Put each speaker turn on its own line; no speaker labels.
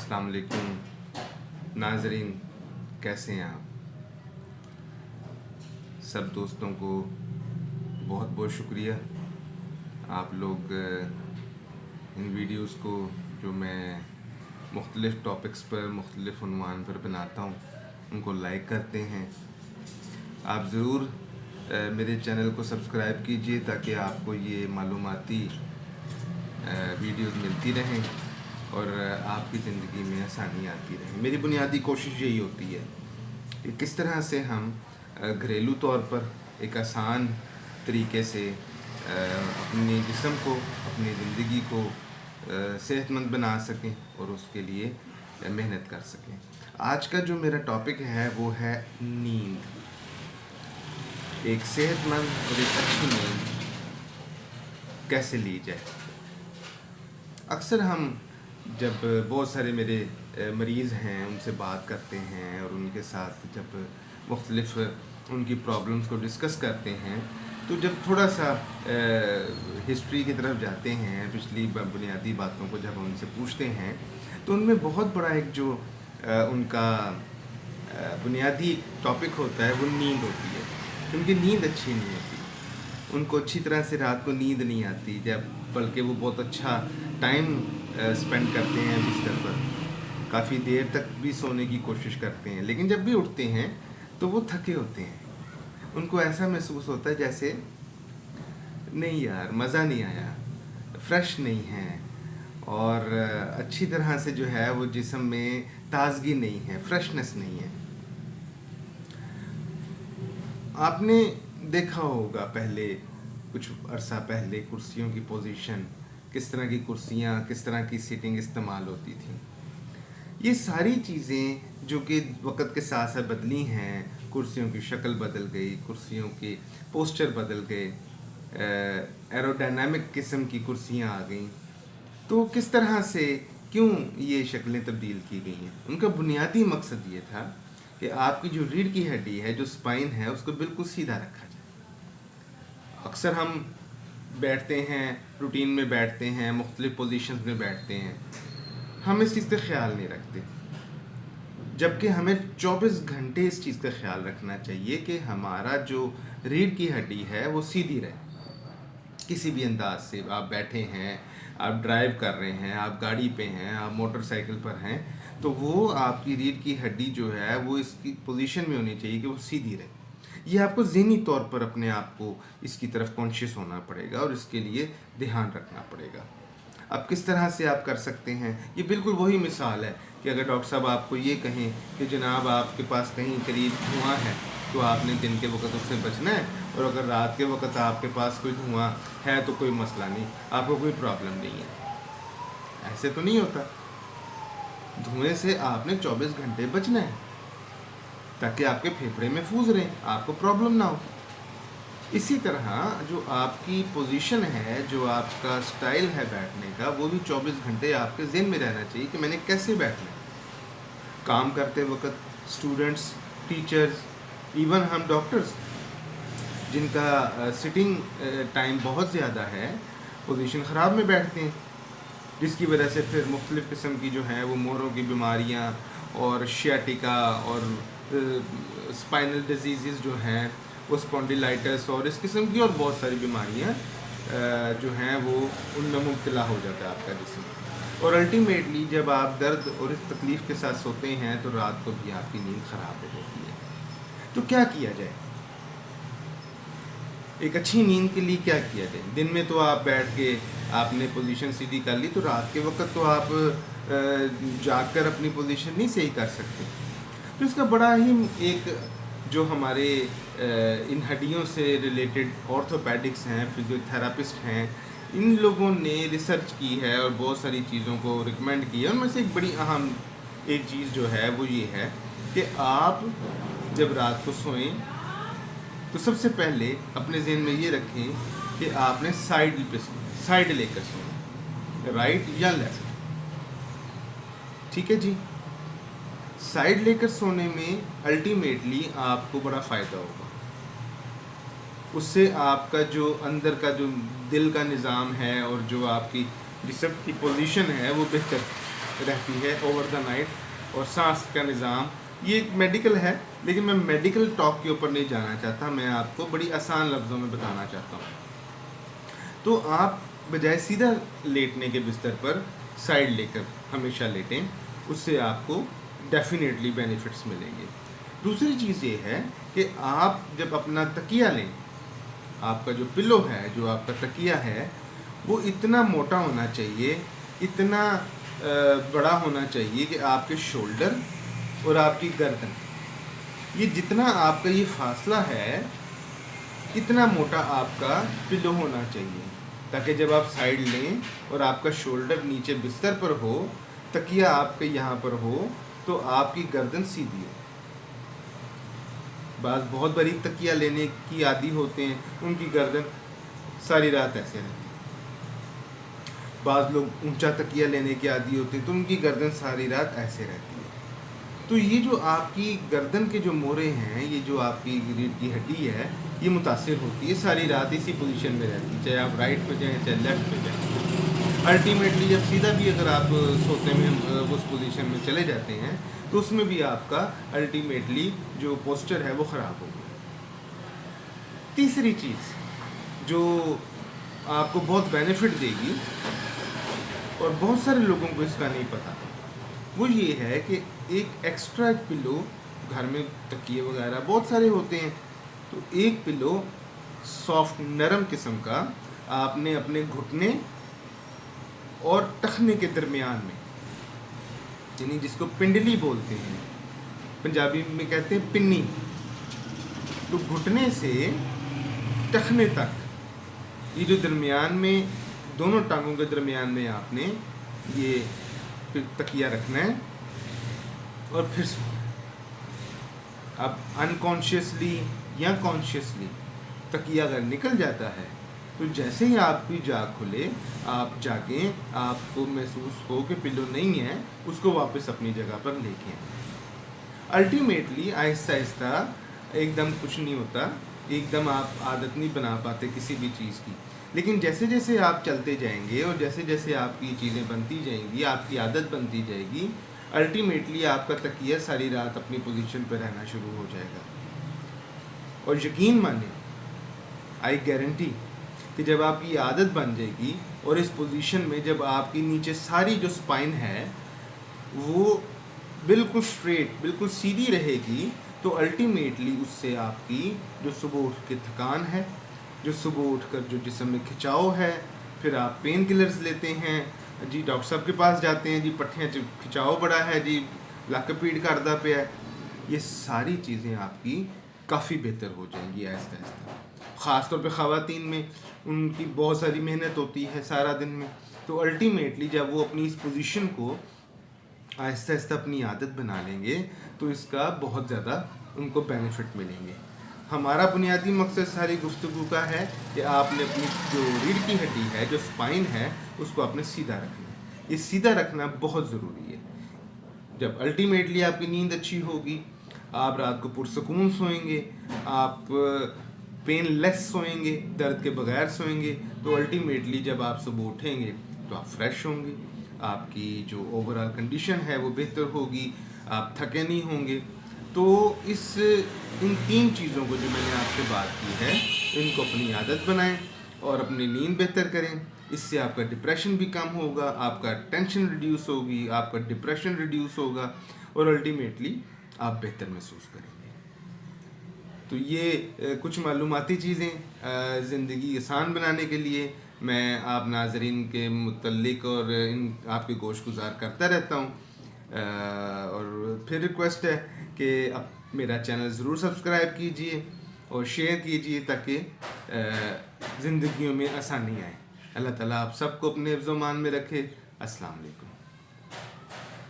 अस्सलाम वालेकुम नाज़रीन, कैसे हैं आप सब। दोस्तों को बहुत बहुत शुक्रिया। आप लोग इन वीडियोस को जो मैं मुख्तलिफ़ टॉपिक्स पर मुख्तलिफ़ उन्वान पर बनाता हूँ उनको लाइक करते हैं। आप ज़रूर मेरे चैनल को सब्सक्राइब कीजिए ताकि आपको ये मालूमाती वीडियोस मिलती रहें और आपकी ज़िंदगी में आसानी आती रहे। मेरी बुनियादी कोशिश यही होती है कि किस तरह से हम घरेलू तौर पर एक आसान तरीके से अपने जिस्म को, अपनी ज़िंदगी को सेहतमंद बना सकें और उसके लिए मेहनत कर सकें। आज का जो मेरा टॉपिक है वो है नींद। एक सेहतमंद और एक अच्छी नींद कैसे ली जाए। अक्सर हम जब बहुत सारे मेरे मरीज़ हैं उनसे बात करते हैं और उनके साथ जब मुख्तलिफ़ उनकी प्रॉब्लम्स को डिस्कस करते हैं तो जब थोड़ा सा हिस्ट्री की तरफ जाते हैं, पिछली बुनियादी बातों को जब उनसे पूछते हैं तो उनमें बहुत बड़ा एक जो उनका बुनियादी टॉपिक होता है वो नींद होती है। उनकी नींद अच्छी नहीं होती, उनको अच्छी तरह से रात को नींद नहीं आती, जब बल्कि वो बहुत अच्छा टाइम स्पेंड करते हैं बिस्तर पर, काफ़ी देर तक भी सोने की कोशिश करते हैं, लेकिन जब भी उठते हैं तो वो थके होते हैं। उनको ऐसा महसूस होता है जैसे नहीं यार, मज़ा नहीं आया, फ्रेश नहीं है और अच्छी तरह से जो है वो जिस्म में ताजगी नहीं है, फ्रेशनेस नहीं है। आपने देखा होगा पहले कुछ अरसा पहले कुर्सियों की पोजीशन, किस तरह की कुर्सियाँ, किस तरह की सीटिंग इस्तेमाल होती थी। ये सारी चीज़ें जो कि वक्त के साथ साथ बदली हैं, कुर्सियों की शक्ल बदल गई, कुर्सियों के पोस्चर बदल गए, एरोडायनामिक किस्म की कुर्सियाँ आ गईं। तो किस तरह से क्यों ये शक्लें तब्दील की गई हैं? उनका बुनियादी मकसद ये था कि आपकी जो रीढ़ की हड्डी है, जो स्पाइन है, उसको बिल्कुल सीधा रखा जाए। अक्सर हम बैठते हैं, रूटीन में बैठते हैं, मुख्तलिफ़ पोजीशंस में बैठते हैं, हम इस चीज़ का ख्याल नहीं रखते, जबकि हमें 24 घंटे इस चीज़ का ख्याल रखना चाहिए कि हमारा जो रीढ़ की हड्डी है वो सीधी रहे। किसी भी अंदाज से आप बैठे हैं, आप ड्राइव कर रहे हैं, आप गाड़ी पे हैं, आप मोटरसाइकिल पर हैं, तो वो आपकी रीढ़ की हड्डी जो है वो इसकी पोजीशन में होनी चाहिए कि वो सीधी रहे। ये आपको ज़हनी तौर पर अपने आप को इसकी तरफ कॉन्शियस होना पड़ेगा और इसके लिए ध्यान रखना पड़ेगा। अब किस तरह से आप कर सकते हैं? ये बिल्कुल वही मिसाल है कि अगर डॉक्टर साहब आपको ये कहें कि जनाब आपके पास कहीं करीब धुआं है तो आपने दिन के वक्त उससे बचना है, और अगर रात के वक्त आपके पास कोई धुआं है तो कोई मसला नहीं, आपको कोई प्रॉब्लम नहीं है। ऐसे तो नहीं होता। धुएं से आपने 24 घंटे बचना है ताकि आपके फेफड़े महफूज रहें, आपको प्रॉब्लम ना हो। इसी तरह जो आपकी पोजीशन है, जो आपका स्टाइल है बैठने का, वो भी 24 घंटे आपके ज़हन में रहना चाहिए कि मैंने कैसे बैठना है। काम करते वक्त स्टूडेंट्स, टीचर्स, इवन हम डॉक्टर्स जिनका सिटिंग टाइम बहुत ज़्यादा है, पोजीशन ख़राब में बैठते हैं, जिसकी वजह से फिर मुख्तलिफ़ किस्म की जो हैं वो मोरों की बीमारियाँ और शियाटिका और स्पाइनल डिजीज़ जो हैं वो स्पॉन्डिलाइटिस और इस किस्म की और बहुत सारी बीमारियाँ जो हैं वो उनमें मुब्तला हो जाता है आपका जिस्म। और अल्टीमेटली जब आप दर्द और इस तकलीफ़ के साथ सोते हैं तो रात को भी आपकी नींद ख़राब हो जाती है। तो क्या किया जाए? एक अच्छी नींद के लिए क्या किया जाए? दिन में तो आप बैठ के आपने पोजीशन सीधी कर ली, तो रात के वक्त तो आप जाकर अपनी पोजीशन नहीं सही कर सकते। तो इसका बड़ा ही एक जो हमारे इन हड्डियों से रिलेटेड ऑर्थोपेडिक्स हैं, फिजियोथेरापिस्ट हैं, इन लोगों ने रिसर्च की है और बहुत सारी चीज़ों को रिकमेंड की है। उनमें से एक बड़ी अहम एक चीज़ जो है वो ये है कि आप जब रात को सोएं तो सबसे पहले अपने ज़हन में ये रखें कि आपने साइड लेकर सोएं, राइट या लेफ्ट। ठीक है जी। साइड लेकर सोने में अल्टीमेटली आपको बड़ा फ़ायदा होगा। उससे आपका जो अंदर का जो दिल का निज़ाम है और जो आपकी जिस्म की पोजीशन है वो बेहतर رہتی ہے اوور دا نائٹ، اور سانس کا نظام، یہ ایک میڈیکل ہے، لیکن میں میڈیکل ٹاک کے اوپر نہیں جانا چاہتا، میں آپ کو بڑی آسان لفظوں میں بتانا چاہتا ہوں۔ تو آپ بجائے سیدھا لیٹنے کے بستر پر سائڈ لے کر ہمیشہ لیٹیں، اس سے آپ کو ڈیفینیٹلی بینیفٹس ملیں گے۔ دوسری چیز یہ ہے کہ آپ جب اپنا تکیہ لیں، آپ کا جو پلو ہے، جو آپ کا تکیہ ہے، وہ اتنا موٹا ہونا چاہیے، اتنا بڑا ہونا چاہیے کہ آپ کے شولڈر اور آپ کی گردن، یہ جتنا آپ کا یہ فاصلہ ہے، اتنا موٹا آپ کا پلو ہونا چاہیے، تاکہ جب آپ سائڈ لیں اور آپ کا شولڈر نیچے بستر پر ہو، تکیہ آپ کے یہاں پر ہو، تو آپ کی گردن سیدھی ہو۔ بعض بہت باریک تکیہ لینے کی عادی ہوتے ہیں، ان کی گردن ساری رات ایسے رہتی ہے۔ بعض لوگ اونچا تکیہ لینے کے عادی ہوتے ہیں، تو ان کی گردن ساری رات ایسے رہتی ہے۔ تو یہ جو آپ کی گردن کے جو موڑے ہیں، یہ جو آپ کی ریڑھ کی ہڈی ہے، یہ متاثر ہوتی ہے، ساری رات اسی پوزیشن میں رہتی ہے، چاہے آپ رائٹ پہ جائیں چاہے لیفٹ پہ جائیں۔ الٹیمیٹلی جب سیدھا بھی اگر آپ سوتے میں اس پوزیشن میں چلے جاتے ہیں، تو اس میں بھی آپ کا الٹیمیٹلی جو پوسچر ہے وہ خراب ہوگا۔ تیسری چیز جو آپ کو بہت بینیفٹ دے گی، اور بہت سارے لوگوں کو اس کا نہیں پتہ، وہ یہ ہے کہ ایک ایکسٹرا پلو، گھر میں تکیے وغیرہ بہت سارے ہوتے ہیں، تو ایک پلو سافٹ نرم قسم کا آپ نے اپنے گھٹنے اور ٹخنے کے درمیان میں، یعنی جس کو پنڈلی بولتے ہیں، پنجابی میں کہتے ہیں پنی، تو گھٹنے سے ٹخنے تک، یہ جو درمیان میں دونوں ٹانگوں کے درمیان میں آپ نے یہ تکیہ رکھنا ہے، اور پھر اب انکانشیسلی یا کانشیسلی تکیہ اگر نکل جاتا ہے، تو جیسے ہی آپ کی جاگ کھلے، آپ جاگیں، آپ کو محسوس ہو کہ پلو نہیں ہے، اس کو واپس اپنی جگہ پر لے کے آئیں۔ الٹیمیٹلی آہستہ آہستہ ایک دم کچھ نہیں ہوتا، ایک دم آپ عادت نہیں بنا پاتے کسی بھی چیز کی، لیکن جیسے جیسے آپ چلتے جائیں گے اور جیسے جیسے آپ کی چیزیں بنتی جائیں گی، آپ کی عادت بنتی جائے گی، الٹیمیٹلی آپ کا تکیہ ساری رات اپنی پوزیشن پہ رہنا شروع ہو جائے گا۔ اور یقین مانیں، آئی گارنٹی کہ جب آپ کی عادت بن جائے گی اور اس پوزیشن میں جب آپ کی نیچے ساری جو سپائن ہے وہ بالکل سٹریٹ، بالکل سیدھی رہے گی، تو الٹیمیٹلی اس سے آپ کی جو صبح اٹھ کے تھکان ہے، جو صبح اٹھ کر جو جسم میں کھچاؤ ہے، پھر آپ پین کلرز لیتے ہیں، جی ڈاکٹر صاحب کے پاس جاتے ہیں، جی پٹھیاں کھچاؤ بڑا ہے، جی لک پیڑ کردہ پہ ہے، یہ ساری چیزیں آپ کی کافی بہتر ہو جائیں گی آہستہ آہستہ۔ خاص طور پہ خواتین میں ان کی بہت ساری محنت ہوتی ہے سارا دن میں، تو الٹیمیٹلی جب وہ اپنی اس پوزیشن کو آہستہ آہستہ اپنی عادت بنا لیں گے، تو اس کا بہت زیادہ ان کو بینیفٹ ملیں گے۔ ہمارا بنیادی مقصد ساری گفتگو کا ہے کہ آپ نے اپنی جو ریڑھ کی ہڈی ہے، جو سپائن ہے، اس کو آپ نے سیدھا رکھنا ہے۔ یہ سیدھا رکھنا بہت ضروری ہے۔ جب الٹیمیٹلی آپ کی نیند اچھی ہوگی، آپ رات کو پرسکون سوئیں گے، آپ پین لیس سوئیں گے، درد کے بغیر سوئیں گے، تو الٹیمیٹلی جب آپ صبح اٹھیں گے تو آپ فریش ہوں گے، آپ کی جو اوور آل کنڈیشن ہے وہ بہتر ہوگی، آپ تھکے نہیں ہوں گے۔ تو ان تین چیزوں کو جو میں نے آپ سے بات کی ہے، ان کو اپنی عادت بنائیں اور اپنی نیند بہتر کریں۔ اس سے آپ کا ڈپریشن بھی کم ہوگا، آپ کا ٹینشن ریڈیوس ہوگی، آپ کا ڈپریشن ریڈیوس ہوگا، اور الٹیمیٹلی آپ بہتر محسوس کریں گے۔ تو یہ کچھ معلوماتی چیزیں زندگی آسان بنانے کے لیے میں آپ ناظرین کے متعلق اور ان آپ کے گوش گزار کرتا رہتا ہوں، اور پھر ریکویسٹ ہے کہ اب میرا چینل ضرور سبسکرائب کیجئے اور شیئر کیجئے، تاکہ زندگیوں میں آسانی آئے۔ اللہ تعالیٰ آپ سب کو اپنے حفظ و امان میں رکھے۔ السلام علیکم۔